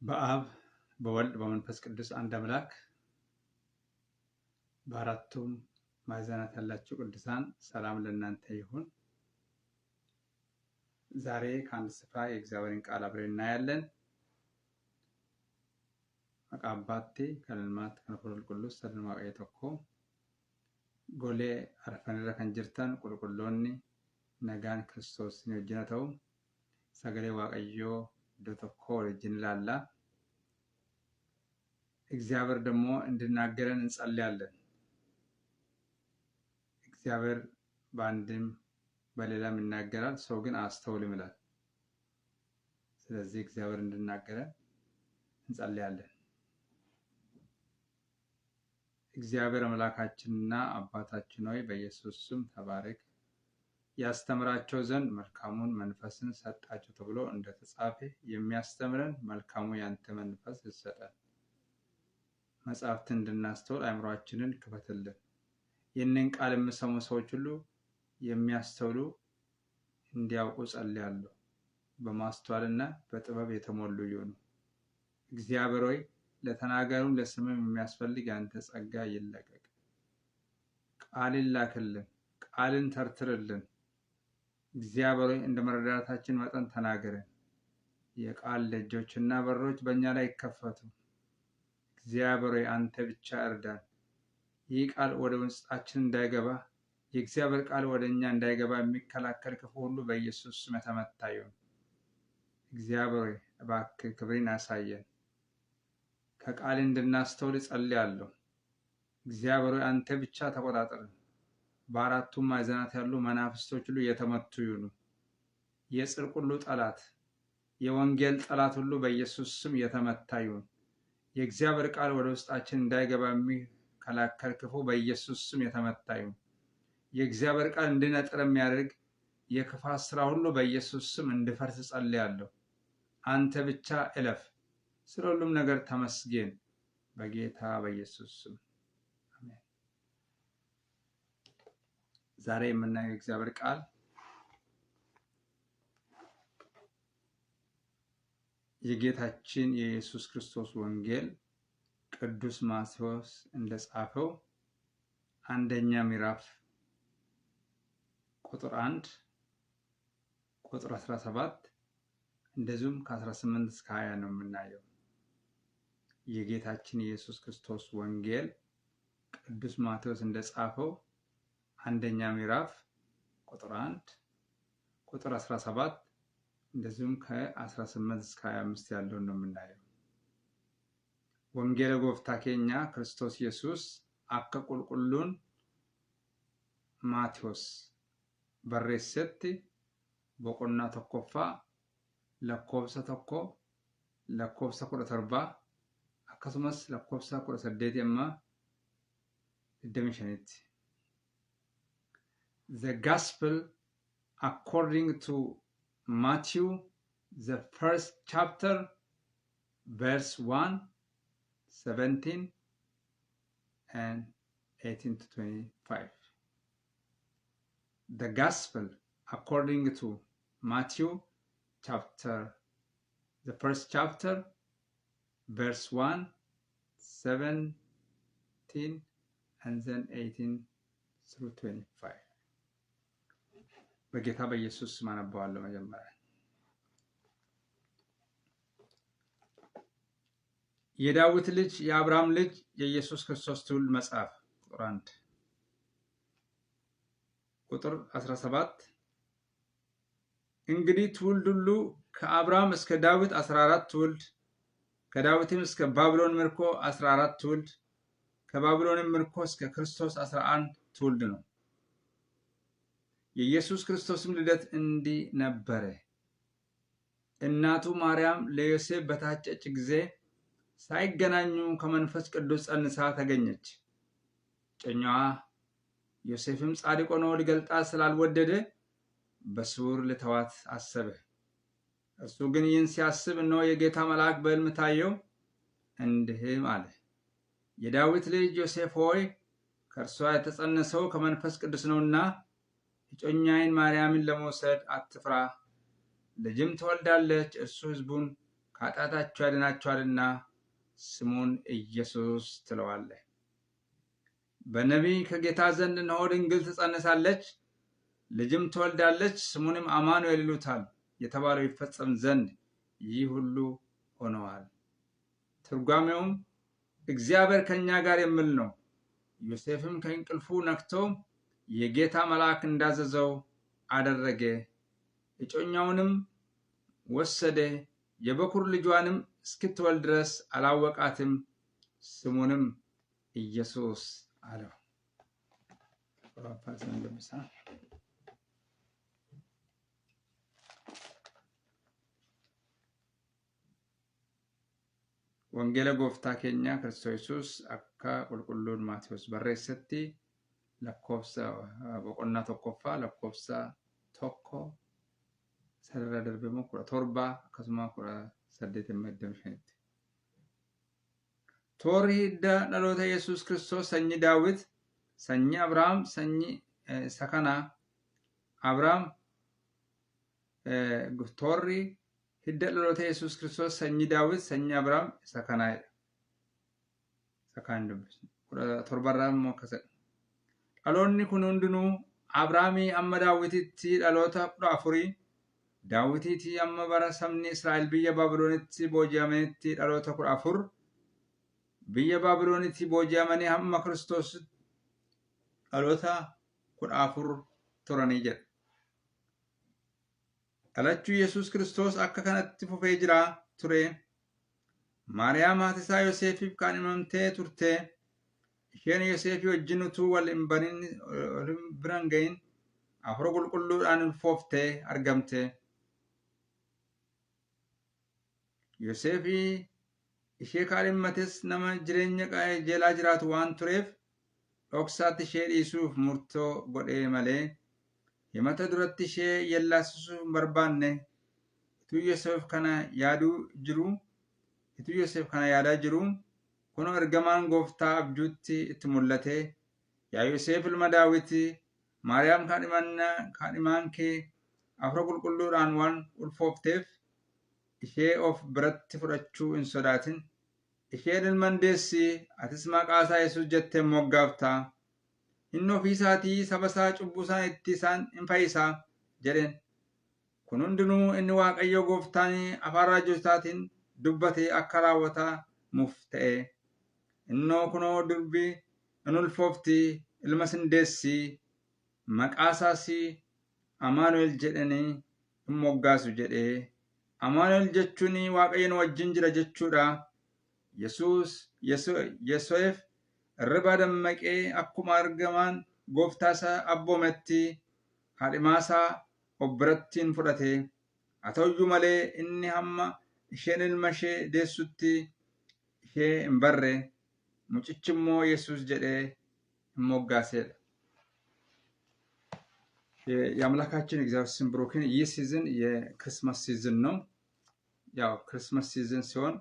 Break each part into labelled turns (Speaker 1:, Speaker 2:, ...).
Speaker 1: በአብ በወልድ በመንፈስ ቅዱስ አንድ አምላክ በአራቱም ማዕዘናት ያላችሁ ቅዱሳን ሰላም ለእናንተ ይሁን። ዛሬ ከአንድ ስፍራ የእግዚአብሔርን ቃል አብረን እናያለን። መቃባቴ ከልማት ከነፈል ቅዱስ ሰድማቀ ተኮ ጎሌ አረፈንረ ከንጅርተን ቁልቁሎኒ ነጋን ክርስቶስ ወጅነተው ሰገሌ ዋቀዮ ዶተኮ ወጅን ላላ እግዚአብሔር ደግሞ እንድናገረን እንጸልያለን። እግዚአብሔር በአንድም በሌላም ይናገራል፣ ሰው ግን አስተውልም ይላል። ስለዚህ እግዚአብሔር እንድናገረን እንጸልያለን። እግዚአብሔር አምላካችንና አባታችን ሆይ በኢየሱስ ስም ተባረክ። ያስተምራቸው ዘንድ መልካሙን መንፈስን ሰጣቸው ተብሎ እንደተጻፈ የሚያስተምረን መልካሙ ያንተ መንፈስ ይሰጠን። መጽሐፍትን እንድናስተውል አእምሯችንን ክፈትልን። ይህንን ቃል የሚሰሙ ሰዎች ሁሉ የሚያስተውሉ እንዲያውቁ ጸልያለሁ። በማስተዋልና በጥበብ የተሞሉ ይሁኑ። እግዚአብሔር ሆይ ለተናገሩም ለስምም የሚያስፈልግ ያንተ ጸጋ ይለቀቅ። ቃልን ላክልን፣ ቃልን ተርትርልን። እግዚአብሔር ሆይ እንደ መረዳታችን መጠን ተናገረን። የቃል ደጆችና በሮች በእኛ ላይ ይከፈቱ። እግዚአብሔር ሆይ አንተ ብቻ እርዳን። ይህ ቃል ወደ ውስጣችን እንዳይገባ፣ የእግዚአብሔር ቃል ወደ እኛ እንዳይገባ የሚከላከል ክፉ ሁሉ በኢየሱስ ስም የተመታ ይሁን። እግዚአብሔር ሆይ እባክህ ክብርን ያሳየን። ከቃል እንድናስተውል ጸልያለሁ። እግዚአብሔር ሆይ አንተ ብቻ ተቆጣጠረን። በአራቱም ማዕዘናት ያሉ መናፍስቶች ሁሉ የተመቱ ይሁኑ። የጽድቅ ሁሉ ጠላት፣ የወንጌል ጠላት ሁሉ በኢየሱስ ስም የተመታ ይሁን። የእግዚአብሔር ቃል ወደ ውስጣችን እንዳይገባ የሚከላከል ክፉ በኢየሱስ ስም የተመታ ይሁን። የእግዚአብሔር ቃል እንዲነጥር የሚያደርግ የክፋት ስራ ሁሉ በኢየሱስ ስም እንዲፈርስ ጸልያለሁ። አንተ ብቻ እለፍ። ስለ ሁሉም ነገር ተመስገን። በጌታ በኢየሱስ ስም አሜን። ዛሬ የምናየው የእግዚአብሔር ቃል የጌታችን የኢየሱስ ክርስቶስ ወንጌል ቅዱስ ማቴዎስ እንደጻፈው አንደኛ ምዕራፍ ቁጥር 1 ቁጥር 17 እንደዚሁም ከ18 እስከ 20 ነው የምናየው። የጌታችን የኢየሱስ ክርስቶስ ወንጌል ቅዱስ ማቴዎስ እንደጻፈው አንደኛ ምዕራፍ ቁጥር 1 ቁጥር 17 እንደዚሁም ከ18 እስከ 25 ያለውን ነው የምናየው። ወንጌለ ጎፍታ ኬኛ ክርስቶስ ኢየሱስ አከ ቁልቁሉን ማቴዎስ በሬሰቲ ቦቆና ተኮፋ ለኮብሰ ተኮ ለኮብሰ 17 akkasumas lakkoofsa 18 amma 25. The Gospel according to Matthew, the first chapter, verse 1, 17 and 18 to 25. The Gospel according to Matthew, the first chapter, verse 1, 17 and then 18 through 25. በጌታ በኢየሱስ ስም አነባዋለሁ። መጀመሪያ የዳዊት ልጅ የአብርሃም ልጅ የኢየሱስ ክርስቶስ ትውልድ መጽሐፍ ቁጥር 1 ቁጥር 17 እንግዲህ ትውልድ ሁሉ ከአብርሃም እስከ ዳዊት 14 ትውልድ፣ ከዳዊትም እስከ ባቢሎን ምርኮ 14 ትውልድ፣ ከባቢሎንም ምርኮ እስከ ክርስቶስ 11 ትውልድ ነው። የኢየሱስ ክርስቶስም ልደት እንዲህ ነበረ። እናቱ ማርያም ለዮሴፍ በታጨች ጊዜ ሳይገናኙ ከመንፈስ ቅዱስ ጸንሳ ተገኘች። ጨኛዋ ዮሴፍም ጻድቅ ሆኖ ሊገልጣት ስላልወደደ በስውር ልተዋት አሰበ። እርሱ ግን ይህን ሲያስብ እነሆ የጌታ መልአክ በሕልም ታየው፣ እንዲህም አለ፣ የዳዊት ልጅ ዮሴፍ ሆይ ከእርሷ የተጸነሰው ከመንፈስ ቅዱስ ነውና እጮኛዬን ማርያምን ለመውሰድ አትፍራ። ልጅም ትወልዳለች፣ እርሱ ሕዝቡን ከኃጢአታቸው ያድናቸዋልና ስሙን ኢየሱስ ትለዋለህ። በነቢይ ከጌታ ዘንድ እነሆ ድንግል ትጸንሳለች፣ ልጅም ትወልዳለች፣ ስሙንም አማኑኤል ይሉታል የተባለው ይፈጸም ዘንድ ይህ ሁሉ ሆነዋል። ትርጓሜውም እግዚአብሔር ከእኛ ጋር የሚል ነው። ዮሴፍም ከእንቅልፉ ነቅቶ የጌታ መልአክ እንዳዘዘው አደረገ። እጮኛውንም ወሰደ፣ የበኩር ልጇንም እስክትወልድ ድረስ አላወቃትም። ስሙንም ኢየሱስ አለው። Wangeela gooftaa keenya Kiristoos Yesuus akka qulqulluun Maatiyos barreessetti lakkoofsa boqonnaa tokkoffaa lakkoofsa 1 sarara darbeemo 17 akkasuma 18 Toorri hidda dhaloota Yesuus Kiristoos sanyii Daawit, sanyii Abrahaam, sanyii isa kana Abrahaam toorri hidda dhaloota Yesuus Kiristoos sanyii Daawit, sanyii Abrahaam isa kanaadha. Isa kaan dubbisna. 17 immoo akkas. Dhaloonni kun hundinuu Abrahaamii amma Daawititti dhaloota 14, Daawitiitii amma bara sabni Israa'el biyya Baabiloonitti booji'amanitti dhaloota 14, biyya Baabiloonitti booji'amanii hamma Kiristoos dhaloota 14 turanii jedha. Dhalachuu Yesuus Kiristoos akka kanatti fufee jira ture. Maariyaam haati isaa Yoosefiif kan himamtee turte. Isheen Yoosefii wajjin utuu wal hin biran gahin Hafuura Qulqulluudhaan ulfooftee argamte. Yoosefii ishee kaadhimmates nama jireenya qajeelaa jiraatu waan tureef dhoksaatti ishee dhiisuuf murtoo godhee malee himata duratti ishee yellaasisuu hin barbaanne. Ituu Yoosef kana yaadaa jiru kunoo ergamaan gooftaa abjuutti itti mul'ate. Yaa Yoosef ilma Daawiti, Maariyaam kaadhimaan kee Hafuura Qulqulluudhaan waan ulfoofteef ishee of biratti fudhachuu hin sodaatin. Isheen ilma deessi, atis maqaa isaa Yesuus jettee moggaafta. Inni ofii isaatii saba isaa cubbuu isaaniitti isaan hin fayyisaa jedheen. Kun hundinuu inni Waaqayyo gooftaan afaan raajotaatiin dubbate akka raawwatamuuf ta'e. Innoo kunoo durbi in ulfoofti, ilmas hin deessi, maqaa isaas Amaanu'el jedhanii hin moggaasu jedhee. Amaanu'el jechuun Waaqayyo nu wajjin jira jechuudha. Yoosef irriba dammaqee akkuma ergamaan gooftaa isaa abboometti haadhimaa isaa of biratti fudhate. Haa ta'uyyuu malee inni hamma isheen ilma ishee deessutti ishee hin barre. Mucichi immoo Yesuus jedhee hin moggaasedha. የአምላካችን እግዚአብሔር ስም ብሩክ ይሁን። ይህ ሲዝን የክሪስማስ ሲዝን ነው። ያው ክሪስማስ ሲዝን ሲሆን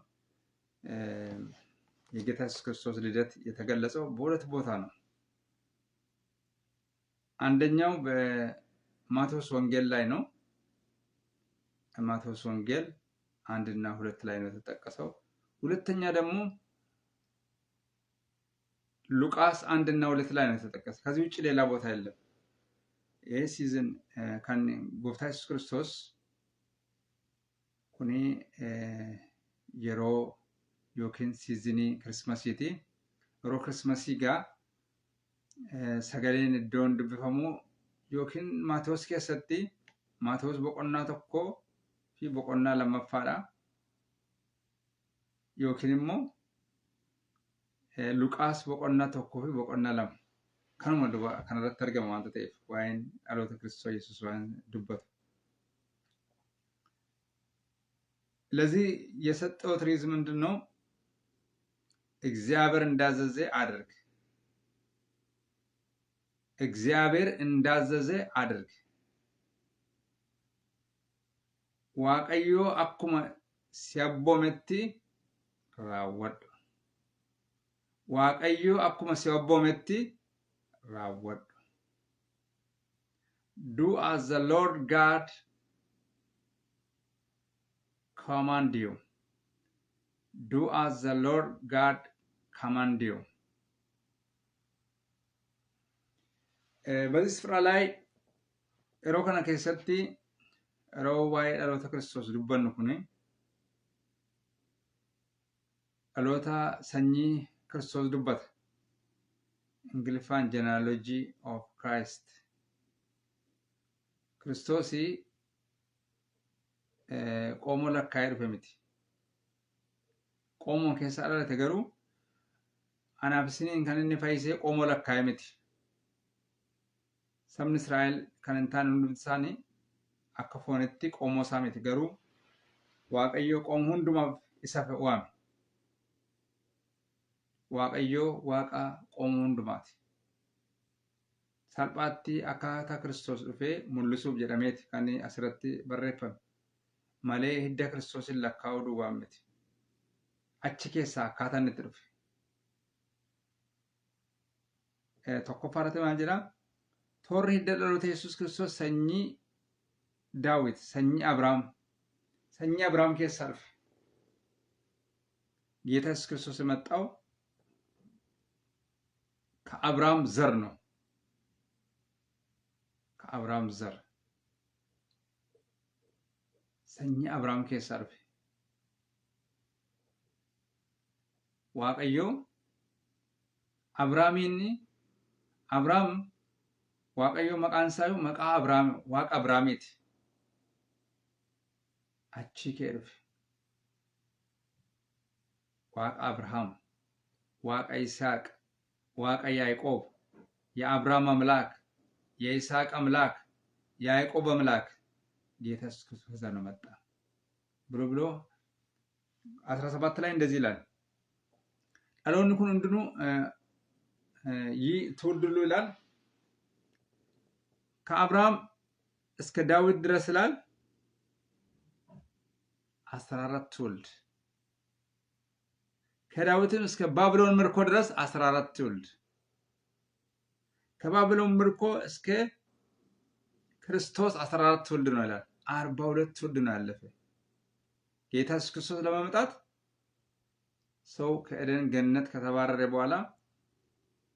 Speaker 1: የጌታ ኢየሱስ ክርስቶስ ልደት የተገለጸው በሁለት ቦታ ነው። አንደኛው በማቴዎስ ወንጌል ላይ ነው። ማቴዎስ ወንጌል 1 እና 2 ላይ ነው የተጠቀሰው። ሁለተኛ ደግሞ ሉቃስ 1 እና 2 ላይ ነው የተጠቀሰው። ከዚህ ውጭ ሌላ ቦታ የለም። ይህ ሲዝን kan gooftaa Yesuus Kiristoos kuni yeroo yookiin siizinii Kirismasiiti. Yeroo Kirismasii gaa sagaleen iddoon dubbifamu yookiin Maatewos keessatti Maatewos boqonnaa 1 fi boqonnaa 2ffaadha. Yookiin immoo Luqaas boqonnaa 1 fi boqonnaa 2 kanuma kanarratti argama waanta ta'eef waa'een dhaloota Kiristoos Yesuus waan dubbatu. ለዚህ የሰጠው ትሪዝ ምንድን ነው? እግዚአብሔር እንዳዘዘ አድርግ። እግዚአብሔር እንዳዘዘ አድርግ። ዋቀዮ አኩመ ሲያቦመቲ ራወድ። ዋቀዮ አኩመ ሲያቦመቲ ራወድ። Do as the Lord God command you. do as the Lord God command you። በዚህ ስፍራ ላይ yeroo kana keessatti yeroo waa'ee dhaloota Kiristoos dubbannu kun dhaloota sanyii Kiristoos dubbata. Ingiliffaan genealogy of Christ. Kiristoosi qomoo lakkaa'ee dhufe miti. Qomoon keessaa dhalate garuu anaaf isiniin kan inni fayyisee qomoo lakkaa'ee miti. Sabni Israa'el kan hin taane hundi isaanii akka foonitti qomoo isaa miti, garuu Waaqayyo qomoo hundumaaf isa waame. Waaqayyo Waaqa qomoo hundumaati. Salphaatti akkaataa Kiristoos dhufee mul'isuuf jedhameeti kan asirratti barreeffame malee hidda Kiristoosin lakkaa'uu duwwaa miti. Achi keessaa akkaataa inni itti dhufe. Tokkoffaa irratti maal jedhaa? Toorri hidda dhaloota Yesuus Kiristoos sanyii Daawit, sanyii Abrahaam keessaa dhufe. ጌታ ኢየሱስ ክርስቶስ የመጣው ከአብርሃም ዘር ነው። ከአብርሃም ዘር ሰኚ አብርሃም ኬሳ dhufe። waaqayyo አብርሃም waaqayyo maqaan isaa maqaa Abrahaam, waaqa Abrahaamiiti. Achi kee dhufe. waaqa Abrahaam, waaqa Yisaaq, waaqa Yaaqoob፣ የአብርሃም አምላክ፣ የይስሐቅ አምላክ፣ የያዕቆብ አምላክ ጌታ ኢየሱስ ክርስቶስ ነው መጣ ብሎ 17 ላይ እንደዚህ ይላል። አሎን ኩን እንድኑ ትውልድ ሁሉ ይላል ከአብርሃም እስከ ዳዊት ድረስ ይላል 14 ትውልድ፣ ከዳዊትም እስከ ባቢሎን ምርኮ ድረስ 14 ትውልድ፣ ከባቢሎን ምርኮ እስከ ክርስቶስ 14 ትውልድ ነው ይላል። 42 ትውልድ ነው ያለፈ። ጌታ ኢየሱስ ክርስቶስ ለመምጣት ሰው ከኤደን ገነት ከተባረረ በኋላ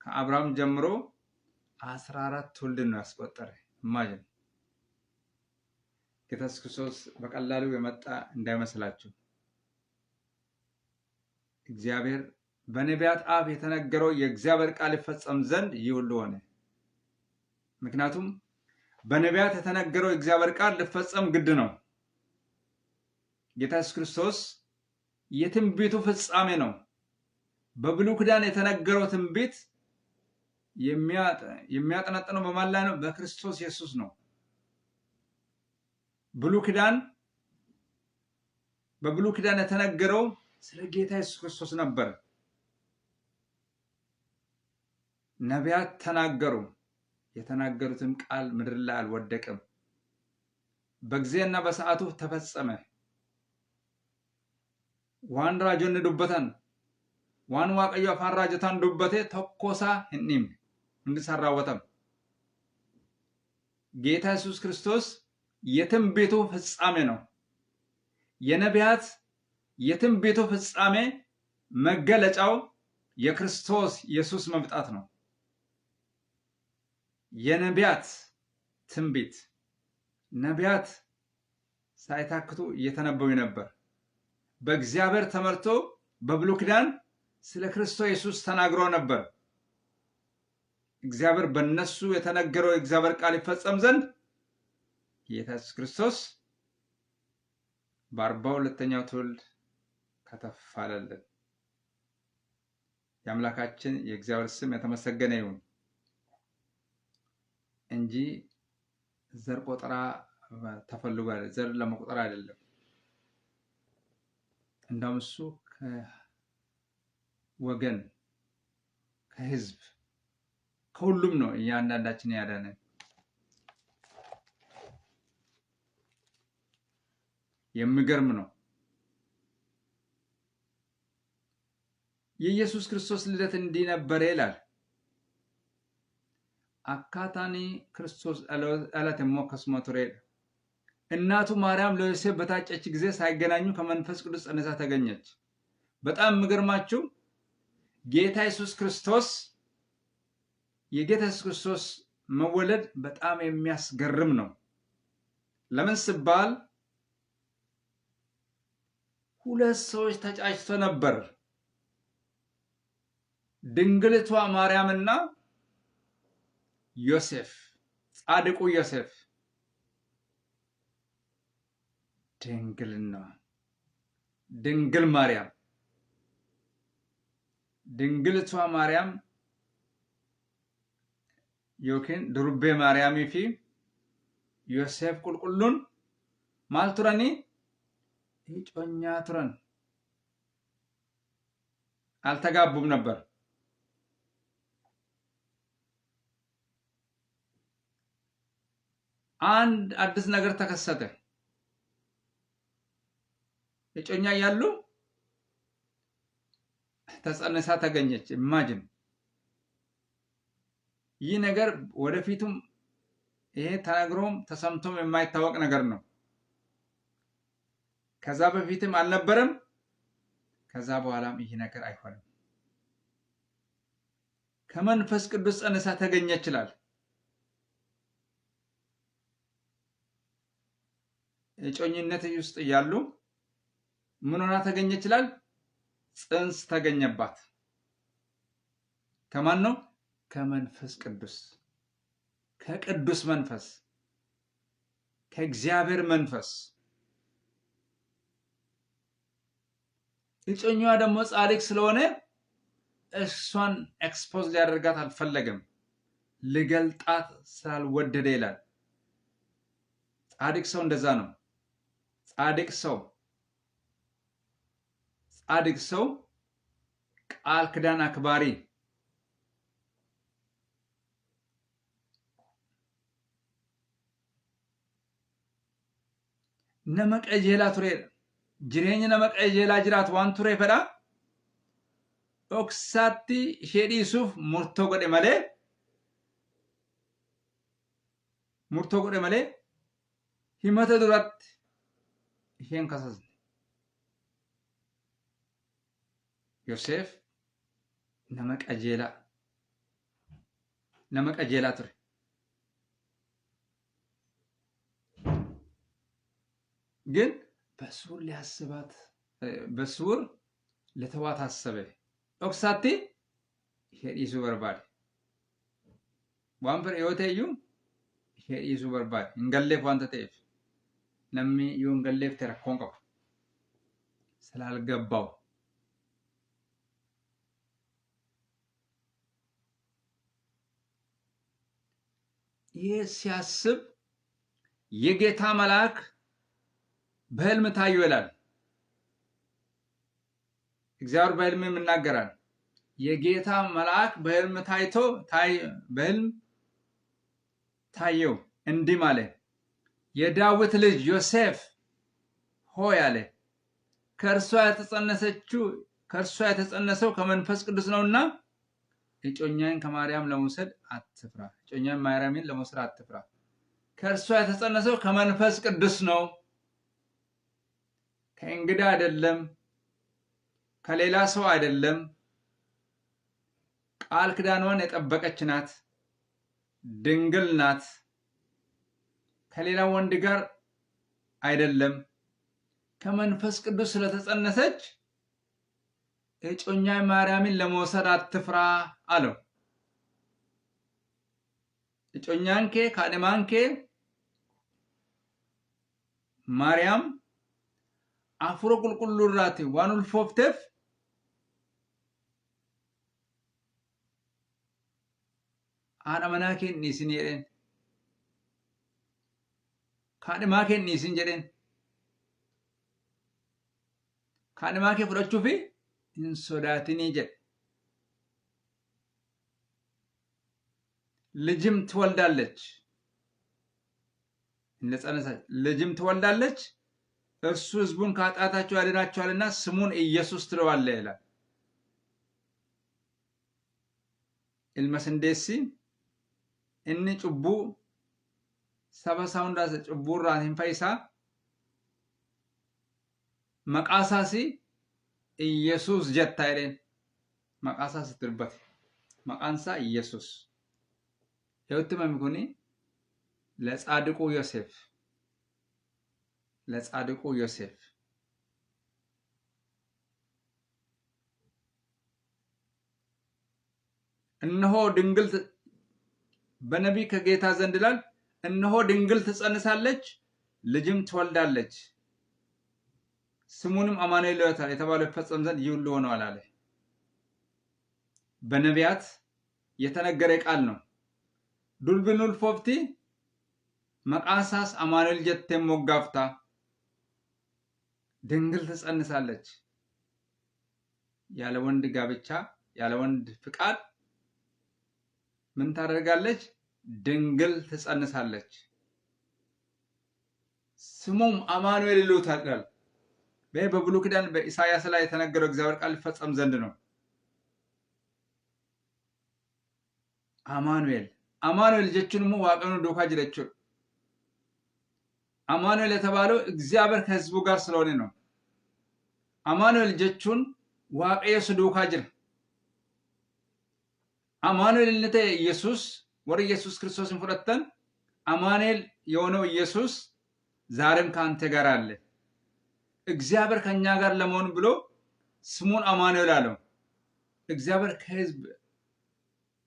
Speaker 1: ከአብርሃም ጀምሮ 14 ትውልድ ነው ያስቆጠረ። ኢማጂን። ጌታ ኢየሱስ ክርስቶስ በቀላሉ የመጣ እንዳይመስላችሁ። እግዚአብሔር በነቢያት አፍ የተነገረው የእግዚአብሔር ቃል ይፈጸም ዘንድ ይህ ሁሉ ሆነ። ምክንያቱም በነቢያት የተነገረው የእግዚአብሔር ቃል ሊፈጸም ግድ ነው። ጌታ ኢየሱስ ክርስቶስ የትንቢቱ ፍጻሜ ነው። በብሉይ ኪዳን የተነገረው ትንቢት የሚያጠነጥነው በማን ላይ ነው? በክርስቶስ ኢየሱስ ነው። በብሉይ ኪዳን የተነገረው ስለ ጌታ ኢየሱስ ክርስቶስ ነበር። ነቢያት ተናገሩ። የተናገሩትም ቃል ምድር ላይ አልወደቀም። በጊዜና በሰዓቱ ተፈጸመ። ዋን ራጆን ዱበታን ዋን ዋቀዮ አፋን ራጆታን ዱበቴ ተኮሳ ህኒም እንድሰራወተም ጌታ ኢየሱስ ክርስቶስ የትንቢቱ ፍጻሜ ነው። የነቢያት የትንቢቱ ፍጻሜ መገለጫው የክርስቶስ ኢየሱስ መምጣት ነው። የነቢያት ትንቢት ነቢያት ሳይታክቱ እየተነበዩ ነበር። በእግዚአብሔር ተመርቶ በብሉይ ኪዳን ስለ ክርስቶስ ኢየሱስ ተናግሮ ነበር። እግዚአብሔር በእነሱ የተነገረው የእግዚአብሔር ቃል ይፈጸም ዘንድ ጌታ ኢየሱስ ክርስቶስ በ42ኛው ትውልድ ከተፋለልን። የአምላካችን የእግዚአብሔር ስም የተመሰገነ ይሁን እንጂ ዘር ቆጠራ ተፈልጎ አይደለም፣ ዘር ለመቆጠር አይደለም። እንደውም እሱ ከወገን ከህዝብ ከሁሉም ነው እያንዳንዳችን ያዳነን። የሚገርም ነው። የኢየሱስ ክርስቶስ ልደት እንዲህ ነበር ይላል። አካታኒ ክርስቶስ አላት ሞከስማ ቱሬድ እናቱ ማርያም ለዮሴፍ በታጨች ጊዜ ሳይገናኙ ከመንፈስ ቅዱስ ጸንሳ ተገኘች። በጣም የሚገርማችሁ ጌታ ኢየሱስ ክርስቶስ የጌታ ኢየሱስ ክርስቶስ መወለድ በጣም የሚያስገርም ነው። ለምን ሲባል ሁለት ሰዎች ተጫጭቶ ነበር። ድንግልቷ ማርያምና ዮሴፍ፣ ጻድቁ ዮሴፍ። ድንግልና ድንግል ማርያም ድንግልቷ ማርያም ዮኪን ድሩቤ ማርያም ፊ ዮሴፍ ቁልቁሉን ማል ቱረኒ እጮኛ ቱረን አልተጋቡም ነበር። አንድ አዲስ ነገር ተከሰተ። እጮኛ ያሉ ተጸንሳ ተገኘች። ኢማጂን ይህ ነገር ወደፊቱም ይሄ ተነግሮም ተሰምቶም የማይታወቅ ነገር ነው። ከዛ በፊትም አልነበረም፣ ከዛ በኋላም ይህ ነገር አይሆንም። ከመንፈስ ቅዱስ ጸንሳ ተገኘች ይችላል። እጮኝነት ውስጥ እያሉ ምን ሆና ተገኘች ይችላል? ጽንስ ተገኘባት። ከማን ነው? ከመንፈስ ቅዱስ፣ ከቅዱስ መንፈስ፣ ከእግዚአብሔር መንፈስ። እጮኛዋ ደግሞ ጻድቅ ስለሆነ እሷን ኤክስፖዝ ሊያደርጋት አልፈለገም፣ ልገልጣት ስላልወደደ ይላል። ጻድቅ ሰው እንደዛ ነው። ጻድቅ ሰው ቃል ኪዳን አክባሪ፣ nama qajeelaa ture. Jireenya nama qajeelaa jiraatu waan ture fedha dhoksaatti ishee dhiisuuf murtoo godhe malee himata duratti isheen kasasne. Yoosef nama qajeelaa ture. ግን በስውር ሊያስባት በስውር ለተዋት አሰበ። ኦክሳቲ ሄዲሱ በርባድ ዋንፈር ዮቴዩ ሄዲሱ በርባድ እንገሌፍ ዋንተ ተይፍ ነሚ ዮንገሌፍ ተረኮን ቀባ ስላልገባው ይህ ሲያስብ የጌታ መልአክ በህልም ታዩ ይላል። እግዚአብሔር በህልም ይናገራል። የጌታ መልአክ በህልም በህልም ታየው እንዲህ ማለ፣ የዳዊት ልጅ ዮሴፍ ሆይ አለ፣ ከእርሷ የተጸነሰው ከመንፈስ ቅዱስ ነውና እጮኛን ከማርያም ለመውሰድ አትፍራ። እጮኛን ማርያምን ለመውሰድ አትፍራ። ከእርሷ የተጸነሰው ከመንፈስ ቅዱስ ነው። ከእንግዳ አይደለም፣ ከሌላ ሰው አይደለም። ቃል ኪዳኗን የጠበቀች ናት፣ ድንግል ናት። ከሌላ ወንድ ጋር አይደለም። ከመንፈስ ቅዱስ ስለተጸነሰች እጮኛ ማርያምን ለመውሰድ አትፍራ አለው። እጮኛንኬ ካደማንኬ ማርያም አፍሮ ቁልቁሉራቲ ዋኑል ፎፍቴፍ አዳመናኬ ኒሲን የደን ካደማኬ ኒሲን ጀደን ካደማኬ ፍረቹፊ እንሶዳቲኒ ጀድ ልጅም ትወልዳለች። እንደጸነሰች ልጅም ትወልዳለች። እርሱ ሕዝቡን ከኃጢአታቸው ያድናቸዋልና ስሙን ኢየሱስ ትለዋለህ ይላል። ኢልመስንዴሲ እኒ ጩቡ ሰበሳውንዳ ጩቡራ ሂንፈይሳ መቃሳሲ ኢየሱስ ጀታይሬን መቃሳ ስትርበት መቃንሳ ኢየሱስ የውትመም ኩኒ ለጻድቁ ዮሴፍ እነሆ ድንግል በነቢይ ከጌታ ዘንድ ይላል እነሆ ድንግል ትጸንሳለች ልጅም ትወልዳለች ስሙንም አማኑኤል ይላታል የተባለው ይፈጸም ዘንድ ይህ ሁሉ ሆኗል አለ። በነቢያት የተነገረ ቃል ነው። ዱልብኑል ፎፍቲ መቃሳስ አማኑኤል ጀቴም ሞጋፍታ ድንግል ትጸንሳለች ያለ ወንድ ጋብቻ ያለ ወንድ ፍቃድ ምን ታደርጋለች? ድንግል ትጸንሳለች ስሙም አማኑኤል ይሉታል። በብሉይ ኪዳን በኢሳይያስ ላይ የተነገረው እግዚአብሔር ቃል ሊፈጸም ዘንድ ነው። አማኑኤል ጀቹንሙ ዋቀኑ ዱካ ጅረቹ አማኑኤል የተባለው እግዚአብሔር ከህዝቡ ጋር ስለሆነ ነው። አማኑኤል ጀቹን ዋቀየሱ ዱካ ጅረ አማኑኤል ነተ ኢየሱስ ወደ ኢየሱስ ክርስቶስን ፍረተን አማኑኤል የሆነው ኢየሱስ ዛሬም ካንተ ጋር አለ። እግዚአብሔር ከኛ ጋር ለመሆን ብሎ ስሙን አማኑኤል አለው። እግዚአብሔር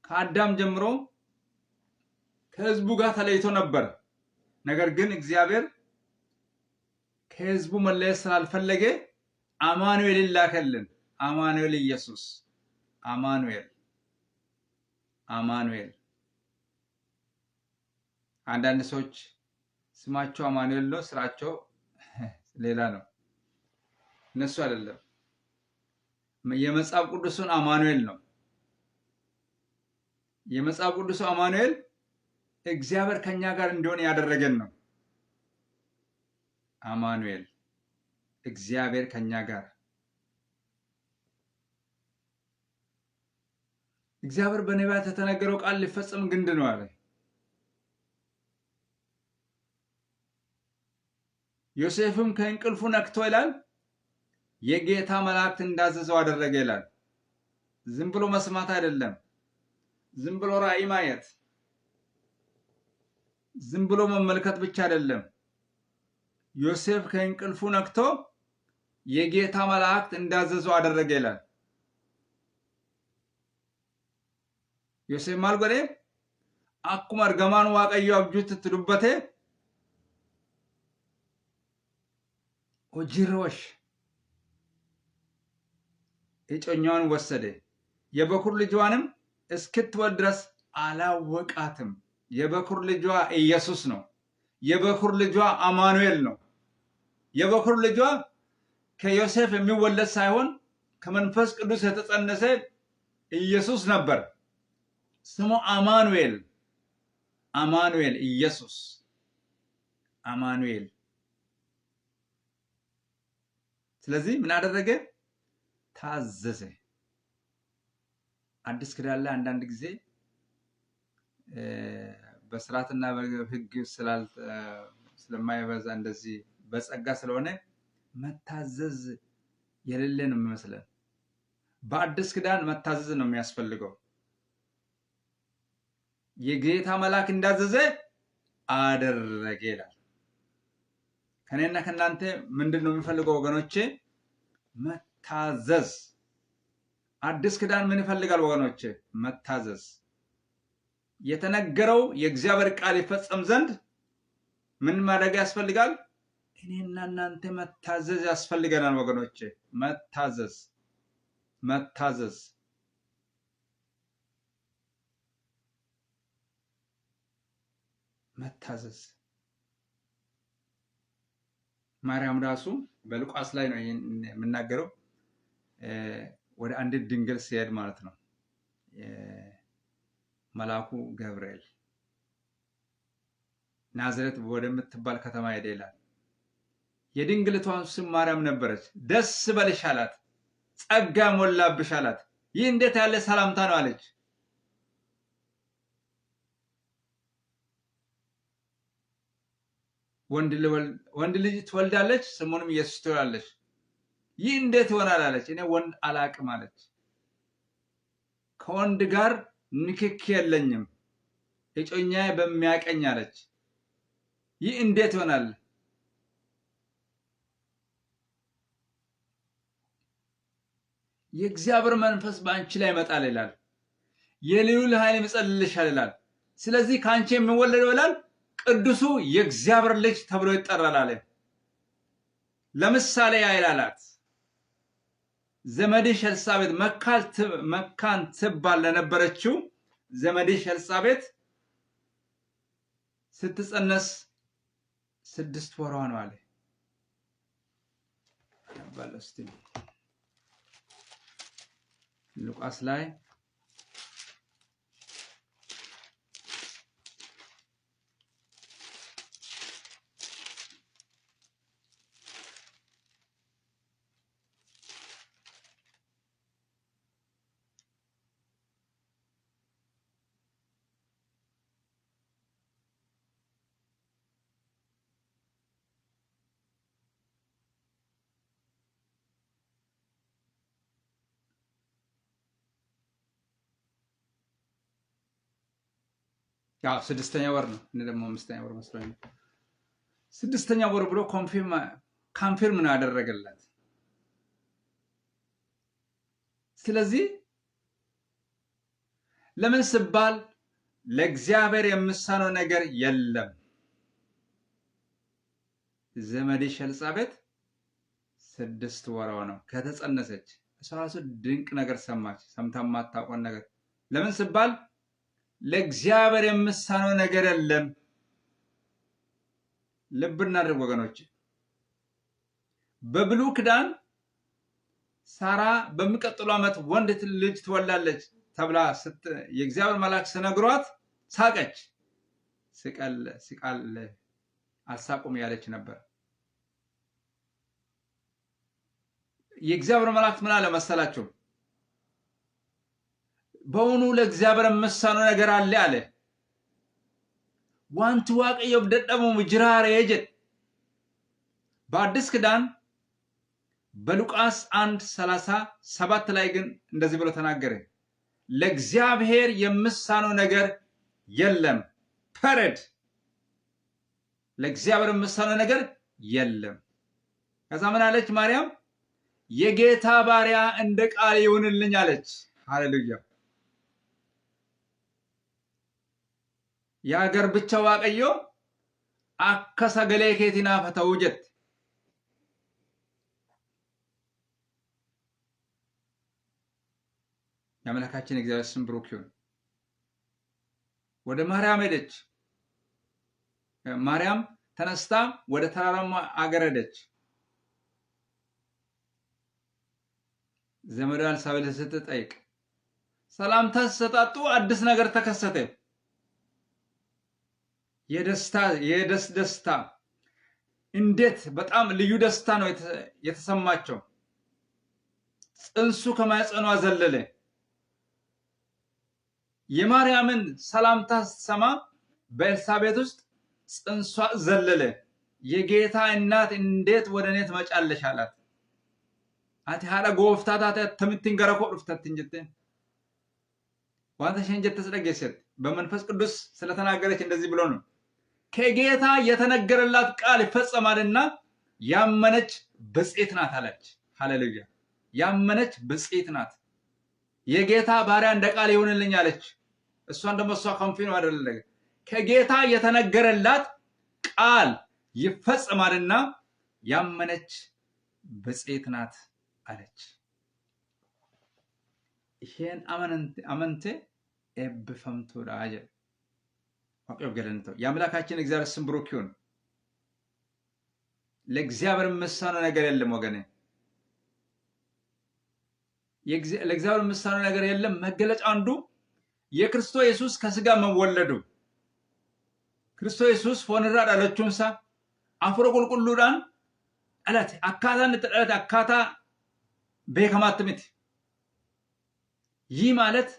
Speaker 1: ከአዳም ጀምሮ ከህዝቡ ጋር ተለይቶ ነበር። ነገር ግን እግዚአብሔር ከህዝቡ መለየት ስላልፈለገ አማኑኤልን ላከልን። አማኑኤል ኢየሱስ አማኑኤል። አንዳንድ ሰዎች ስማቸው አማኑኤል ነው፣ ስራቸው ሌላ ነው። እነሱ አይደለም። የመጽሐፍ ቅዱስን አማኑኤል ነው። የመጽሐፍ ቅዱስ አማኑኤል እግዚአብሔር ከኛ ጋር እንዲሆን ያደረገን ነው። አማኑኤል እግዚአብሔር ከኛ ጋር እግዚአብሔር በነቢያት የተነገረው ቃል ሊፈጸም ግድ ነው አለ። ዮሴፍም ከእንቅልፉ ነቅቶ ይላል የጌታ መላእክት እንዳዘዘው አደረገ ይላል። ዝም ብሎ መስማት አይደለም፣ ዝም ብሎ ራእይ ማየት፣ ዝም ብሎ መመልከት ብቻ አይደለም። ዮሴፍ ከእንቅልፉ ነቅቶ የጌታ መላእክት እንዳዘዘው አደረገ ይላል። ዮሴፍ ማልጎዴ አኩማ እርገማን ዋቀዮ አብጁት ትዱበቴ ሆጂሮሽ እጮኛዋን ወሰደ። የበኩር ልጇንም እስክትወልድ ድረስ አላወቃትም። የበኩር ልጇ ኢየሱስ ነው። የበኩር ልጇ አማኑኤል ነው። የበኩር ልጇ ከዮሴፍ የሚወለድ ሳይሆን ከመንፈስ ቅዱስ የተጸነሰ ኢየሱስ ነበር። ስሙ አማኑኤል ኢየሱስ አማኑኤል። ስለዚህ ምን አደረገ? ታዘዘ። አዲስ ኪዳን ላይ አንዳንድ ጊዜ በስርዓትና በሕግ ስለማይበዛ እንደዚህ በጸጋ ስለሆነ መታዘዝ የሌለ ነው የሚመስለን። በአዲስ ኪዳን መታዘዝ ነው የሚያስፈልገው። የጌታ መልአክ እንዳዘዘ አደረገ ይላል። ከኔና ከናንተ ምንድነው የሚፈልገው ወገኖቼ? መታዘዝ። አዲስ ኪዳን ምን ይፈልጋል ወገኖቼ? መታዘዝ። የተነገረው የእግዚአብሔር ቃል ይፈጸም ዘንድ ምን ማድረግ ያስፈልጋል? እኔና እናንተ መታዘዝ ያስፈልገናል ወገኖቼ። መታዘዝ ማርያም ራሱ በሉቃስ ላይ ነው የምናገረው። ወደ አንዲት ድንግል ሲሄድ ማለት ነው መልአኩ ገብርኤል ናዝሬት ወደምትባል ከተማ ሄደ ይላል። የድንግልቷን ስም ማርያም ነበረች። ደስ በልሽ አላት፣ ጸጋ ሞላብሽ አላት። ይህ እንዴት ያለ ሰላምታ ነው አለች። ወንድ ልጅ ትወልዳለች፣ ስሙንም ኢየሱስ ትላለች። ይህ እንዴት ይሆናል አለች። እኔ ወንድ አላቅም አለች። ከወንድ ጋር ንክኪ የለኝም እጮኛዬ በሚያቀኝ አለች። ይህ እንዴት ይሆናል? የእግዚአብሔር መንፈስ በአንቺ ላይ ይመጣል ይላል። የልዑል ኃይል ይጸልልሻል ይላል። ስለዚህ ከአንቺ የሚወለደው ይላል ቅዱሱ የእግዚአብሔር ልጅ ተብሎ ይጠራል አለ። ለምሳሌ ያይላላት ዘመድሽ ኤልሳቤጥ መካን ትባል ለነበረችው ዘመድሽ ኤልሳቤጥ ስትጸነስ 6 ወሯ ነው አለ። ባለስቲ ሉቃስ ላይ ያው 6ኛ ወር ነው። እኔ ደግሞ 5ኛ ወር መስሎኝ 6ኛ ወር ብሎ ኮንፊርም ነው ያደረገላት። ስለዚህ ለምን ሲባል ለእግዚአብሔር የምሳነው ነገር የለም። ዘመድሽ ኤልሳቤጥ 6 ወሯ ነው ከተጸነሰች። እሷ ራሱ ድንቅ ነገር ሰማች፣ ሰምታ ማታውቀው ነገር። ለምን ሲባል ለእግዚአብሔር የምሳነው ነገር የለም። ልብ እናድርግ ወገኖች። በብሉይ ኪዳን ሳራ በሚቀጥለው ዓመት ወንድ ልጅ ትወላለች ተብላ የእግዚአብሔር መልአክ ሲነግሯት ሳቀች። ስቃል አልሳቁም ያለች ነበር። የእግዚአብሔር መልአክ ምን አለ መሰላችሁ? በእውኑ ለእግዚአብሔር የምሳነው ነገር አለ አለ። ዋንቲ waaqayyo dadhabamu jiraare jedhe። በአዲስ ኪዳን በሉቃስ 1:37 ላይ ግን እንደዚህ ብሎ ተናገረ። ለእግዚአብሔር የምሳነው ነገር የለም። ፐረድ ለእግዚአብሔር የምሳነው ነገር የለም። ከዛ ምን አለች ማርያም? የጌታ ባሪያ እንደ ቃል ይሁንልኝ አለች። ሃሌሉያ። የአገር ብቻ waaqayyo akka sagalee keetii naaf ta'uu jette። የአምላካችን እግዚአብሔር ስም ብሩክ ይሁን። ወደ ማርያም ሄደች። ማርያም ተነስታ ወደ ተራራማ አገር ሄደች። ዘመዷ ኤልሳቤጥ ስትጠይቅ ሰላምታ ሲሰጣጡ አዲስ ነገር ተከሰተ። የደስታ እንዴት በጣም ልዩ ደስታ ነው የተሰማቸው። ጽንሱ ከማህፀኗ ዘለለ። የማርያምን ሰላምታ ስትሰማ በኤልሳቤጥ ውስጥ ጽንሷ ዘለለ። የጌታ እናት እንዴት ወደ እኔ ትመጫለሽ አላት። አቲ ሃዳ ጎፍታ ታተ ተምትን ገረኮ ዱፍታትን ጀተ ዋንተ ሸንጀት ተስደገሰት በመንፈስ ቅዱስ ስለተናገረች እንደዚህ ብሎ ነው። ከጌታ የተነገረላት ቃል ይፈጸማልና ያመነች ብፅዕት ናት አለች። ሃሌሉያ። ያመነች ብፅዕት ናት። የጌታ ባሪያ እንደ ቃል ይሁንልኝ አለች። እሷን ደግሞ እሷ ኮንፊርም አደረገ። ከጌታ የተነገረላት ቃል ይፈጸማልና ያመነች ብፅዕት ናት አለች። ይሄን አመንቴ ኤብፈምቱ ዳጀ ወቀብ ገለንተው የአምላካችን እግዚአብሔር ስም ብሩክ ይሁን። ለእግዚአብሔር የምሳነው ነገር የለም ወገኔ። ለእግዚአብሔር የምሳነው ነገር የለም። መገለጫ አንዱ የክርስቶስ ኢየሱስ ከስጋ መወለዱ። ክርስቶስ ኢየሱስ ፎንራ ዳለቹምሳ አፍሮ ቁልቁሉዳን አላት አካታን ተጠላት አካታ በከማትምት። ይህ ማለት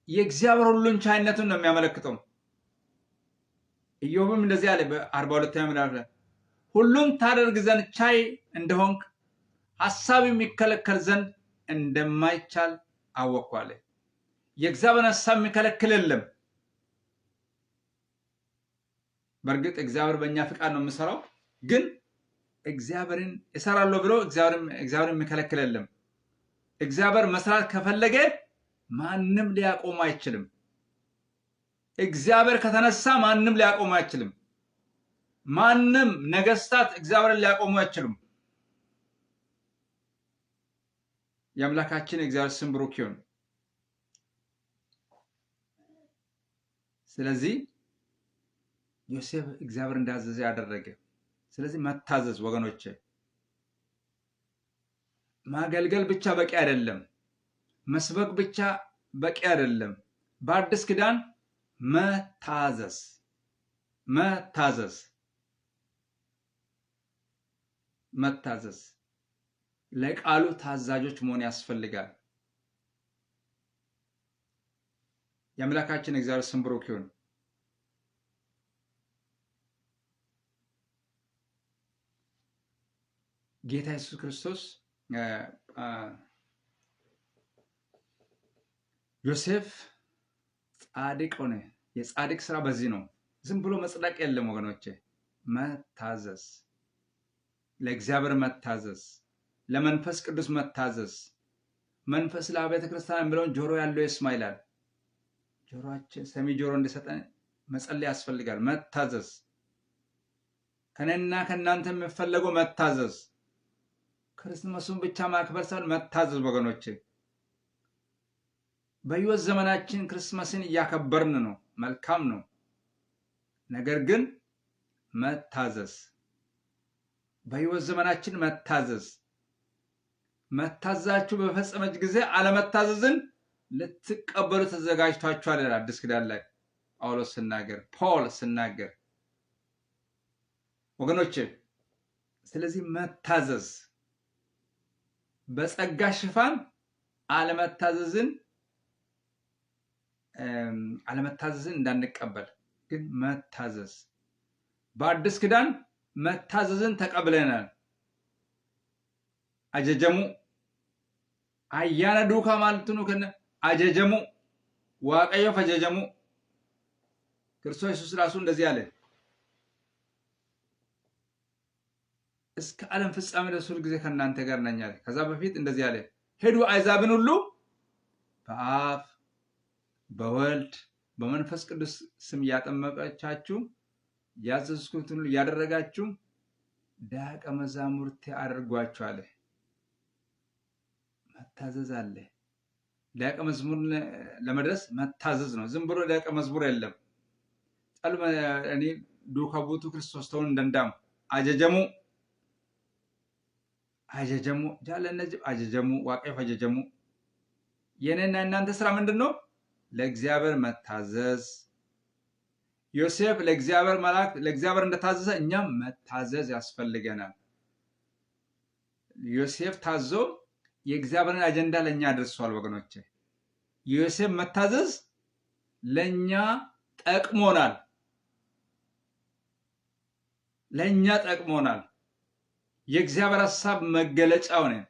Speaker 1: የእግዚአብሔር ሁሉን ቻይነቱን ነው የሚያመለክተው። ኢዮብም እንደዚህ አለ በ42ኛው ምዕራፍ ሁሉን ታደርግ ዘንድ ቻይ እንደሆንክ ሐሳብ የሚከለከል ዘንድ እንደማይቻል አወቅኩ አለ። የእግዚአብሔርን ሐሳብ የሚከለክል የለም። በእርግጥ እግዚአብሔር በእኛ ፍቃድ ነው የሚሰራው፣ ግን እግዚአብሔርን እሰራለሁ ብሎ እግዚአብሔርን የሚከለክል የለም። እግዚአብሔር መስራት ከፈለገ ማንም ሊያቆም አይችልም። እግዚአብሔር ከተነሳ ማንም ሊያቆም አይችልም። ማንም ነገስታት እግዚአብሔርን ሊያቆሙ አይችሉም። የአምላካችን እግዚአብሔር ስም ብሩክ ይሁን። ስለዚህ ዮሴፍ እግዚአብሔር እንዳዘዘ ያደረገ። ስለዚህ መታዘዝ ወገኖቼ፣ ማገልገል ብቻ በቂ አይደለም። መስበክ ብቻ በቂ አይደለም። በአዲስ ኪዳን መታዘዝ ለቃሉ ታዛዦች መሆን ያስፈልጋል። የአምላካችን እግዚአብሔር ስም ብሩክ ይሁን። ጌታ ኢየሱስ ክርስቶስ ዮሴፍ ጻድቅ ሆነ። የጻድቅ ስራ በዚህ ነው። ዝም ብሎ መጽደቅ የለም ወገኖቼ። መታዘዝ፣ ለእግዚአብሔር መታዘዝ፣ ለመንፈስ ቅዱስ መታዘዝ። መንፈስ ለአብያተ ክርስቲያን የሚለውን ጆሮ ያለው ይስማ ይላል። ጆሮአችን ሰሚ ጆሮ እንዲሰጠን መጸለይ ያስፈልጋል። መታዘዝ፣ ከነና ከናንተ የሚፈለገው መታዘዝ። ክርስቶስን ብቻ ማክበር ሳይሆን መታዘዝ ወገኖቼ። በሕይወት ዘመናችን ክርስቶስን እያከበርን ነው፣ መልካም ነው። ነገር ግን መታዘዝ፣ በሕይወት ዘመናችን መታዘዛችሁ በፈጸመች ጊዜ አለመታዘዝን ልትቀበሉ ተዘጋጅታችኋል ይላል አዲስ ኪዳን ላይ ጳውሎስ ሲናገር፣ ፖል ሲናገር ወገኖቼ። ስለዚህ መታዘዝ በጸጋ ሽፋን አለመታዘዝን እንዳንቀበል ግን መታዘዝ። በአዲስ ኪዳን መታዘዝን ተቀብለናል። አጀጀሙ አያነ ዱካ ማለትኑ ከነ አጀጀሙ ዋቀዮ ፈጀጀሙ። ክርስቶስ ኢየሱስ ራሱ እንደዚህ አለ፣ እስከ ዓለም ፍጻሜ ድረስ ሁል ጊዜ ከእናንተ ጋር ነኝ አለ። ከዛ በፊት እንደዚህ አለ፣ ሄዱ አሕዛብን ሁሉ በአብ በወልድ በመንፈስ ቅዱስ ስም እያጠመቃችሁ ያዘዝኩትን ሁሉ እያደረጋችሁ ደቀ መዛሙርቴ አድርጓችሁ አለ። መታዘዝ አለ። ደቀ መዝሙር ለመድረስ መታዘዝ ነው። ዝም ብሎ ደቀ መዝሙር የለም። ጸልመ እኔ ዱከቡቱ ክርስቶስ ተውን እንደንዳም አጀጀሙ ጃለነጅብ አጀጀሙ ዋቀፍ አጀጀሙ። የኔና እናንተ ስራ ምንድን ነው? ለእግዚአብሔር መታዘዝ። ዮሴፍ ለእግዚአብሔር መልአክ ለእግዚአብሔር እንደታዘዘ እኛም መታዘዝ ያስፈልገናል። ዮሴፍ ታዞ የእግዚአብሔርን አጀንዳ ለኛ አድርሷል ወገኖቼ። የዮሴፍ መታዘዝ ለኛ ጠቅሞናል። የእግዚአብሔር ሐሳብ መገለጫው ነን።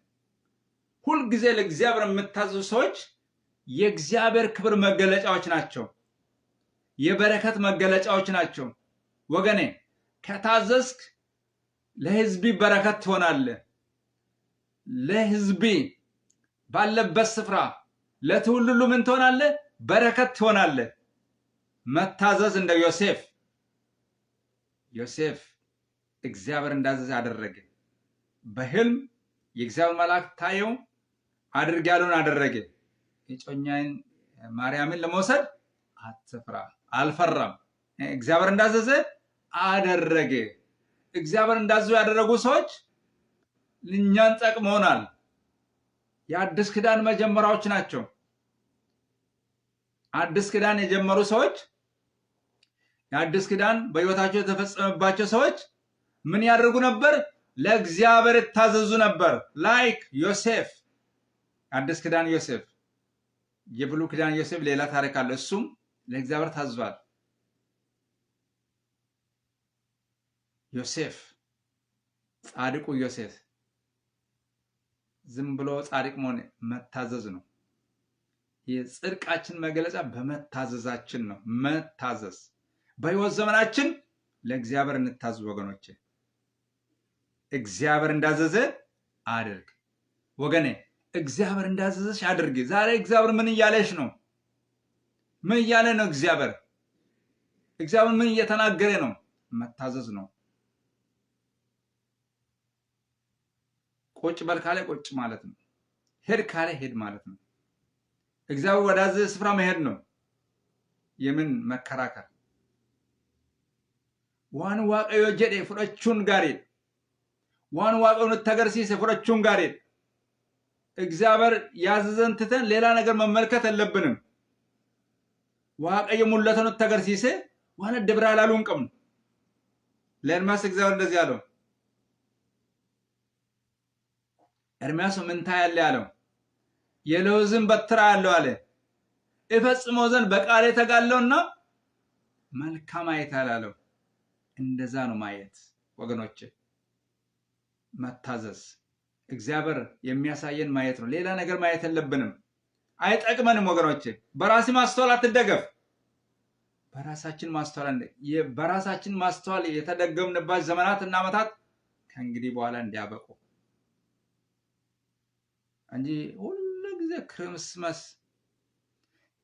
Speaker 1: ሁልጊዜ ለእግዚአብሔር የምታዘዙ ሰዎች የእግዚአብሔር ክብር መገለጫዎች ናቸው። የበረከት መገለጫዎች ናቸው። ወገኔ ከታዘዝክ ለሕዝቢ በረከት ትሆናለህ። ለሕዝቢ ባለበት ስፍራ ለትውልድ ሁሉ ምን ትሆናለህ? በረከት ትሆናለህ። መታዘዝ እንደ ዮሴፍ እግዚአብሔር እንዳዘዘ አደረገ። በሕልም የእግዚአብሔር መልአክ ታየው፣ አድርግ ያለውን አደረገ። የጮኛን ማርያምን ለመውሰድ አትፍራ፣ አልፈራም። እግዚአብሔር እንዳዘዘ አደረገ። እግዚአብሔር እንዳዘዘ ያደረጉ ሰዎች እኛን ጠቅመውናል። የአዲስ ኪዳን መጀመሪያዎች ናቸው። አዲስ ኪዳን የጀመሩ ሰዎች፣ የአዲስ ኪዳን በሕይወታቸው የተፈጸመባቸው ሰዎች ምን ያደርጉ ነበር? ለእግዚአብሔር ታዘዙ ነበር። ላይክ ዮሴፍ፣ አዲስ ኪዳን ዮሴፍ። የብሉይ ኪዳን ዮሴፍ ሌላ ታሪክ አለ። እሱም ለእግዚአብሔር ታዟል። ዮሴፍ ጻድቁ ዮሴፍ ዝም ብሎ ጻድቅ መሆን መታዘዝ ነው። የጽድቃችን መገለጫ በመታዘዛችን ነው። መታዘዝ በሕይወት ዘመናችን ለእግዚአብሔር እንታዘዝ ወገኖቼ። እግዚአብሔር እንዳዘዘ አድርግ ወገኔ። እግዚአብሔር እንዳዘዘሽ አድርግ። ዛሬ እግዚአብሔር ምን እያለሽ ነው? ምን እያለ ነው እግዚአብሔር? እግዚአብሔር ምን እየተናገረ ነው? መታዘዝ ነው። ቁጭ በል ካለ ቁጭ ማለት ነው። ሄድ ካለ ሄድ ማለት ነው። እግዚአብሔር ወዳዘዘ ስፍራ መሄድ ነው። የምን መከራከር? ዋን ዋቀዮ ጀዴ ፍረቹን ጋር ዋን ዋቀውን ተገርሲስ ፍረቹን ጋር እግዚአብሔር ያዘዘን ትተን ሌላ ነገር መመልከት የለብንም። ዋቀዮ ሙለተን ተገርሲስ ዋን ደብራል አሉንቀም ለኤርምያስ እግዚአብሔር እንደዚህ አለው። ኤርምያስ ምን ታያለ ያለው? የለውዝን በትር አለው አለ። እፈጽመው ዘንድ በቃሌ ተጋለውና መልካም አይታል አለው። እንደዛ ነው ማየት ወገኖቼ። መታዘዝ እግዚአብሔር የሚያሳየን ማየት ነው። ሌላ ነገር ማየት የለብንም። አይጠቅመንም ወገኖቼ። በራሲ ማስተዋል አትደገፍ። በራሳችን ማስተዋል የተደገምንባቸው ዘመናትና ዓመታት ከእንግዲህ በኋላ እንዲያበቁ እንጂ ሁሉ ጊዜ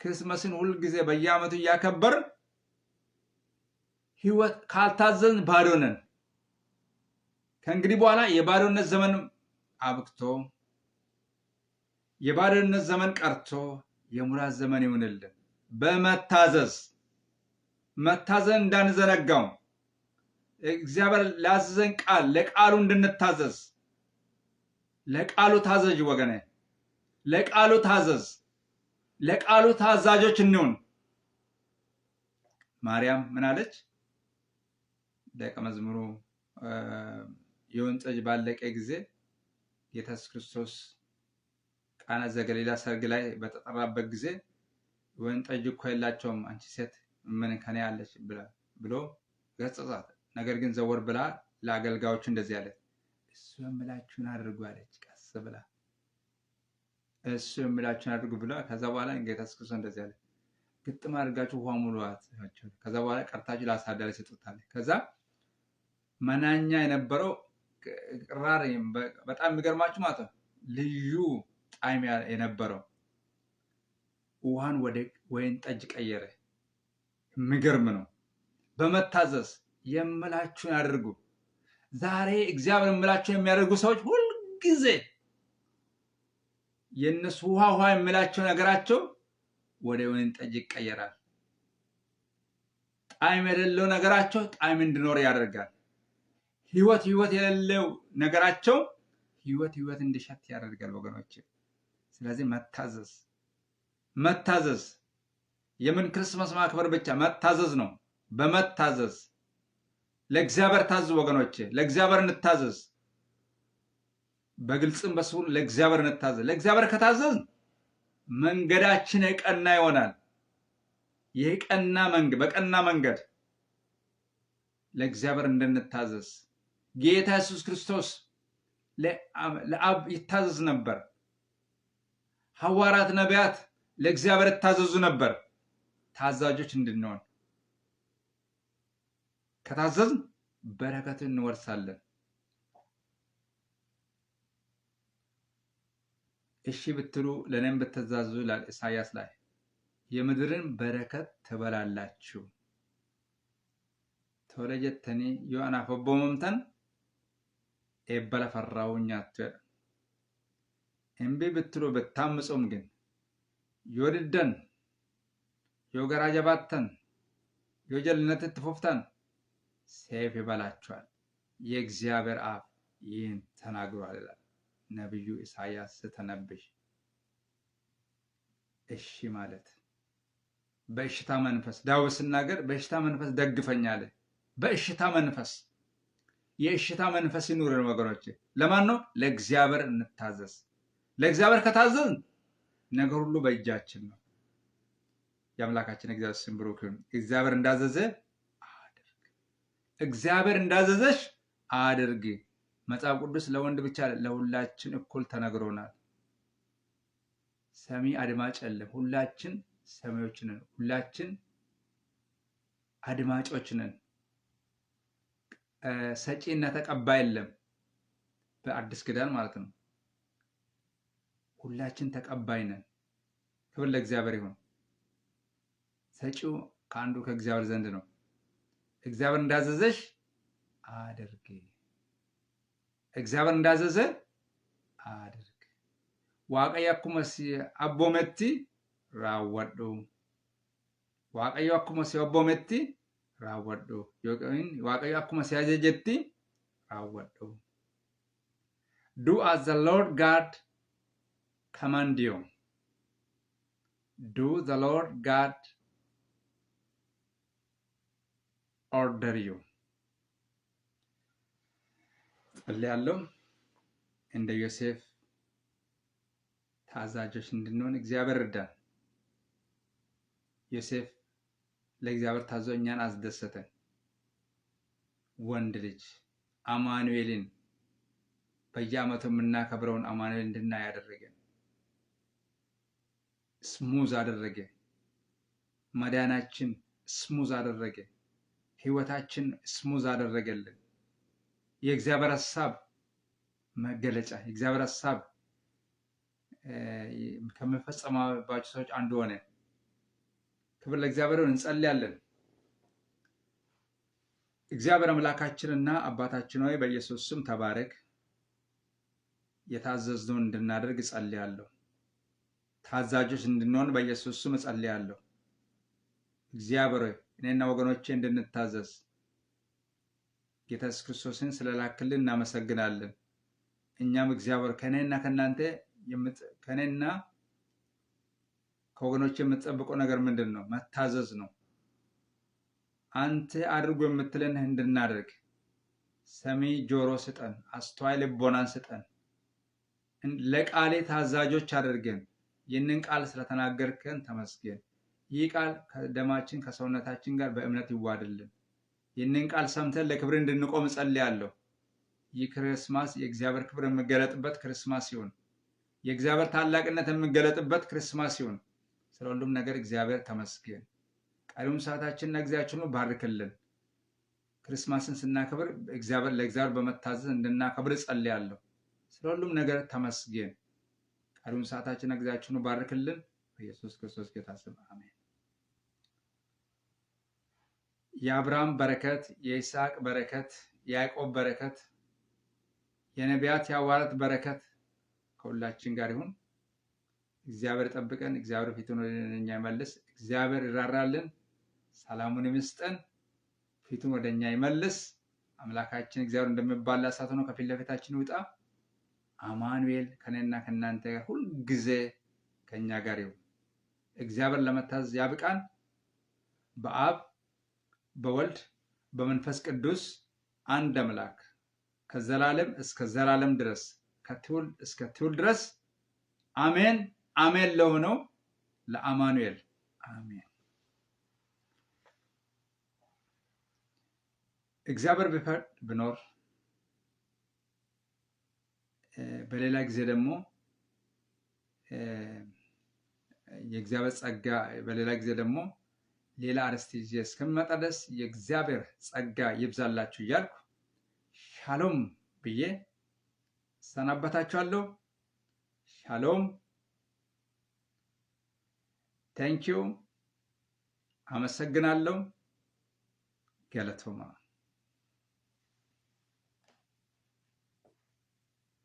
Speaker 1: ክርስመስን ሁሉ ጊዜ በየዓመቱ እያከበርን ህይወት ካልታዘዝን ባዶ ነን። ከእንግዲህ በኋላ የባዶነት ዘመን አብቅቶ የባዶነት ዘመን ቀርቶ የሙላት ዘመን ይሁንልን። በመታዘዝ እንዳንዘነጋው እግዚአብሔር ላዘዘን ቃል ለቃሉ እንድንታዘዝ። ለቃሉ ታዘዥ ወገኔ። ለቃሉ ታዘዝ። ለቃሉ ታዛዦች እንሁን። ማርያም ምን አለች? ደቀ መዝሙሩ የወይን ጠጅ ባለቀ ጊዜ ጌታ ኢየሱስ ክርስቶስ ቃና ዘገሊላ ሰርግ ላይ በተጠራበት ጊዜ ወይን ጠጅ እኮ የላቸውም፣ አንቺ ሴት ምን ከኔ ያለች ብሎ ገሰጻት። ነገር ግን ዘወር ብላ ለአገልጋዮቹ እንደዚህ አለች፣ እሱ የምላችሁን አድርጉ አለች። ቀስ ብላ እሱ የምላችሁን አድርጉ ብላ ከዛ በኋላ ጌታ ኢየሱስ ክርስቶስ እንደዚህ አለ፣ ግጥም አድርጋችሁ ውሃ ሙሉአት። ከዛ በኋላ ቀርታችሁ ለአሳዳሪ ስጡታል። ከዛ መናኛ የነበረው ቅራር በጣም የሚገርማችሁ ማለት ነው፣ ልዩ ጣዕም የነበረው ውሃን ወደ ወይን ጠጅ ቀየረ። የሚገርም ነው። በመታዘዝ የምላችሁን አድርጉ። ዛሬ እግዚአብሔር የምላችሁን የሚያደርጉ ሰዎች ሁልጊዜ የነሱ ውሃ የሚላቸው ነገራቸው ወደ ወይን ጠጅ ይቀየራል። ጣዕም የሌለው ነገራቸው ጣዕም እንዲኖር ያደርጋል። ህይወት የሌለው ነገራቸው ህይወት እንዲሸት ያደርጋል ወገኖች። ስለዚህ መታዘዝ የምን ክርስማስ ማክበር ብቻ መታዘዝ ነው። በመታዘዝ ለእግዚአብሔር ታዘዙ ወገኖቼ። ለእግዚአብሔር እንታዘዝ። በግልጽም በስውር ለእግዚአብሔር እንታዘዝ። ለእግዚአብሔር ከታዘዝ መንገዳችን የቀና ይሆናል። በቀና መንገድ ለእግዚአብሔር እንድንታዘዝ ጌታ ኢየሱስ ክርስቶስ ለአብ ይታዘዝ ነበር። ሐዋርያት፣ ነቢያት ለእግዚአብሔር ይታዘዙ ነበር። ታዛዦች እንድንሆን ከታዘዝን በረከትን እንወርሳለን። እሺ ብትሉ ለእኔም ብትታዘዙ ይላል ኢሳያስ ላይ የምድርን በረከት ትበላላችሁ። ተወለጀተኒ ዮአና ፈቦመምተን ኤበለ ፈራውኛት እምቢ ብትሉ ብታምፁም ግን ዮድደን ዮገራ ጀባተን ዮጀልነት ትፎፍታን ሰይፍ ይበላችኋል። የእግዚአብሔር አፍ ይህን ተናግሯል ይላል ነቢዩ ኢሳያስ ስተነብይ። እሺ ማለት በእሽታ መንፈስ ዳዊት ሲናገር በእሽታ መንፈስ ደግፈኝ አለ። በእሽታ መንፈስ የእሽታ መንፈስ ይኑረን ወገኖች። ለማን ነው? ለእግዚአብሔር እንታዘዝ። ለእግዚአብሔር ከታዘዝን ነገር ሁሉ በእጃችን ነው። የአምላካችን እግዚአብሔር ስም ብሩክ ይሁን። እግዚአብሔር እንዳዘዘ አድርግ። እግዚአብሔር እንዳዘዘሽ አድርግ። መጽሐፍ ቅዱስ ለወንድ ብቻ ለሁላችን እኩል ተነግሮናል። ሰሚ አድማጭ የለም። ሁላችን ሰሚዎች ነን። ሁላችን አድማጮች ነን። ሰጪና ተቀባይ የለም። በአዲስ ኪዳን ማለት ነው። ሁላችን ተቀባይ ነን። ክብር ለእግዚአብሔር ይሁን። ሰጪው ከአንዱ ከእግዚአብሔር ዘንድ ነው። እግዚአብሔር እንዳዘዘሽ አድርግ። እግዚአብሔር እንዳዘዘ አድርግ። waaqayyo akkuma si abboometti raawwadhu. waaqayyo akkuma si abboometti raawwadhu. yookiin waaqayyo akkuma si ajajetti raawwadhu. Do as the Lord God command you. Do the Lord God order you. ጸልያለሁ እንደ ዮሴፍ ታዛዦች እንድንሆን እግዚአብሔር እርዳን። ዮሴፍ ለእግዚአብሔር ታዞ እኛን አስደሰተን። ወንድ ልጅ አማኑኤልን በየዓመቱ የምናከብረውን አማኑኤል እንድናይ ያደረገን፣ ስሙዝ አደረገ። መዳናችን ስሙዝ አደረገ። ህይወታችን ስሙዝ አደረገልን። የእግዚአብሔር ሐሳብ መገለጫ፣ የእግዚአብሔር ሐሳብ ከመፈጸማባቸው ሰዎች አንዱ ሆነ። ክብር ለእግዚአብሔር ይሁን። እንጸልያለን። እግዚአብሔር አምላካችንና አባታችን ሆይ በኢየሱስ ስም ተባረክ። የታዘዝነውን እንድናደርግ እጸልያለሁ። ታዛዦች እንድንሆን በኢየሱስ ስም እጸልያለሁ። እግዚአብሔር ሆይ እኔና ወገኖቼ እንድንታዘዝ ጌታ ኢየሱስ ክርስቶስን ስለላክልን እናመሰግናለን። እኛም እግዚአብሔር ከኔና ከናንተ ከኔና ከወገኖቼ የምትጠብቀው ነገር ምንድን ነው? መታዘዝ ነው። አንተ አድርጎ የምትለን እንድናደርግ ሰሚ ጆሮ ስጠን፣ አስተዋይ ልቦናን ስጠን። ለቃሌ ታዛዦች አድርገን። ይህንን ቃል ስለተናገርከን ተመስገን። ይህ ቃል ከደማችን ከሰውነታችን ጋር በእምነት ይዋድልን። ይህንን ቃል ሰምተን ለክብር እንድንቆም ጸልያለሁ። ይህ ክርስማስ የእግዚአብሔር ክብር የሚገለጥበት ክርስማስ ይሁን። የእግዚአብሔር ታላቅነት የሚገለጥበት ክርስማስ ይሁን። ስለ ሁሉም ነገር እግዚአብሔር ተመስገን። ቀሪውን ሰዓታችንና ጊዜያችንን ባርክልን። ክርስማስን ስናከብር ለእግዚአብሔር በመታዘዝ እንድናከብር ጸልያለሁ። ስለ ሁሉም ነገር ተመስገን። ቀሪውን ሰዓታችንና ጊዜያችንን ባርክልን። በኢየሱስ ክርስቶስ ጌታ ስም አሜን። የአብርሃም በረከት፣ የይስሐቅ በረከት፣ የያዕቆብ በረከት፣ የነቢያት የሐዋርያት በረከት ከሁላችን ጋር ይሁን። እግዚአብሔር ጠብቀን። እግዚአብሔር ፊቱን ወደ እኛ ይመልስ። እግዚአብሔር ይራራልን፣ ሰላሙን ይስጠን፣ ፊቱን ወደ እኛ ይመልስ። አምላካችን እግዚአብሔር እንደሚባላ እሳት ሆኖ ከፊት ለፊታችን ይውጣ። አማኑኤል ከኔና ከናንተ ጋር ሁል ጊዜ ከኛ ጋር ይሁን። እግዚአብሔር ለመታዘዝ ያብቃን። በአብ በወልድ በመንፈስ ቅዱስ አንድ አምላክ ከዘላለም እስከ ዘላለም ድረስ ከትውልድ እስከ ትውልድ ድረስ አሜን አሜን። ለሆነው ለአማኑኤል አሜን። እግዚአብሔር ቢፈቅድ ብኖር በሌላ ጊዜ ደግሞ የእግዚአብሔር ጸጋ በሌላ ጊዜ ደግሞ ሌላ አርዕስት ይዤ እስከምመጣ ድረስ የእግዚአብሔር ጸጋ ይብዛላችሁ እያልኩ ሻሎም ብዬ ሰናበታችኋለሁ። ሻሎም። ቴንኪዩ። አመሰግናለሁ። ገለቶማ